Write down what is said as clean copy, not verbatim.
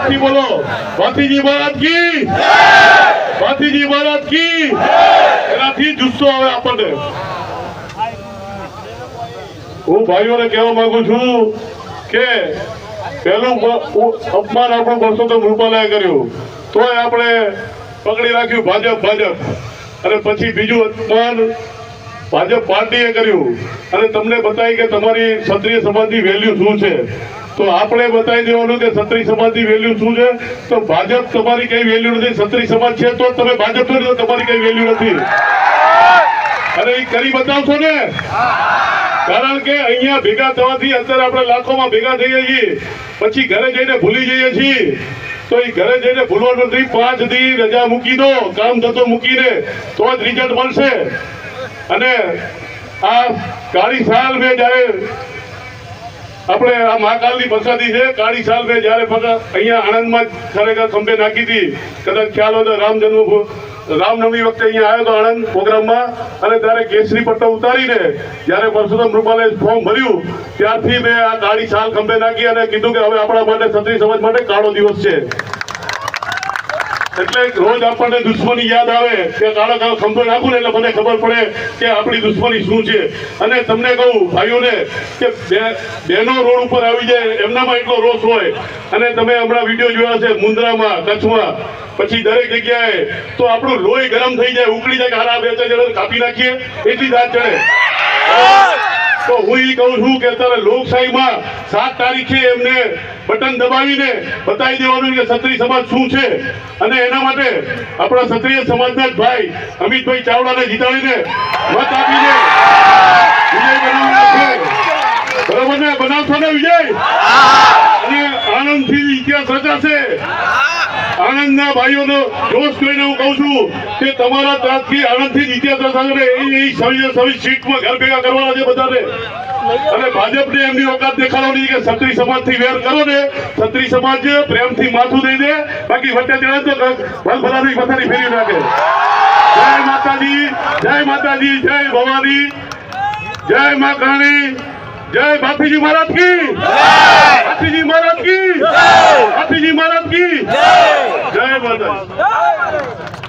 જોરથી બોલો ભાતીજી મહારાજ કી ભાતીજી મહારાજ કી એનાથી જુસ્સો આવે આપણને હું ભાઈઓને કહેવા માંગુ છું કે પહેલું અપમાન આપણું પરસોત્તમ રૂપાલાએ કર્યું તોય આપણે પકડી રાખ્યું ભાજપ અને પછી બીજું અપમાન ભાજપ પાર્ટીએ કર્યું અને તમને બતાવી કે તમારી ક્ષત્રિય સમાજની વેલ્યુ શું છે તો આપણે બતાવી દેવાનું કે ક્ષત્રિય સમાજની વેલ્યુ શું છે તો ભાજપ તમારી કઈ વેલ્યુ નથી ક્ષત્રિય સમાજ છે તો તમે ભાજપ છો તમારી કઈ વેલ્યુ નથી અને એ કરી બતાવશો ને કારણ કે અહીંયા ભેગા થવાથી અત્યારે આપણે લાખોમાં ભેગા થઈએ છીએ પછી ઘરે જઈને ભૂલી જઈએ છીએ તો એ ઘરે જઈને ભૂલવાનું નથી 5 દી રજા મૂકી દો કામ ધંધો મૂકીને તો જ રિઝલ્ટ મળશે અને આ કાળી સાલ મેં જયારે આપણે આ મહાકાલની પ્રસાદી છે કાળી સાલ મેં જયારે અહીંયા આણંદમાં ખરેખર ખંભે નાખી હતી કદાચ ખ્યાલ હોય તો રામનવમી વખતે અહીંયા આવ્યો હતો આણંદ પ્રોગ્રામમાં અને ત્યારે કેસરી પટ્ટો ઉતારીને જયારે પરસોત્તમ રૂપાલાએ ફોર્મ ભર્યું ત્યારથી મેં આ કાળી સાલ ખંભે નાખી અને કીધું કે હવે આપણા માટે ક્ષત્રિય સમાજ માટે કાળો દિવસ છે એટલે રોજ આપણને દુશ્મની યાદ આવે કે કાળો ખંભો નાખું ને એટલે મને ખબર પડે કે આપણી દુશ્મની શું છે અને તમને કહું ભાઈઓને કે બહેનો રોડ ઉપર આવી જાય એમનામાં એટલો રોષ હોય અને તમે હમણાં વિડીયો જોયા છે મુન્દ્રામાં કચ્છમાં પછી દરેક જગ્યાએ તો આપણું લોહી ગરમ થઈ જાય ઉકળી જાય કે હારા 2-4 જણા કાપી નાખીએ એટલી દાંત ચડે તો હું એ કહું છું કે અત્યારે લોકશાહીમાં 7 તારીખે એમને બટન દબાવીને બતાવી દેવાનું કે ક્ષત્રિય સમાજ શું છે અને એના માટે આપણા ક્ષત્રિય સમાજના જ ભાઈ અમિતભાઈ ચાવડાને જીતાડીને મત આપીને વિજય બનાવવાનો છે બરોબર ને બનાવશો ને વિજય અને આનંદથી ઇતિહાસ રચાશે આણંદના ભાઈઓનો જોશ જોઈને હું કહું છું કે તમારા ત્યાંથી આણંદથી ઇતિહાસ રચાશે એ 26 સીટમાં ઘર ભેગા કરવાના છે બધાને અને ભાજપને એમની ઓકાત દેખાડવાની કે ક્ષત્રિય સમાજથી વેર કરો ને ક્ષત્રિય સમાજ પ્રેમથી માથું દઈ દે બાકી વચ્ચે જણા તો ભલભલાની પથારી ફેરી નાખે જય માતાજી જય ભવાની જય મા કાણી જય ભાતીજી મહારાજ કી ભાતીજી મહારાજ કી ભાતીજી મહારાજ કી જય માતાજી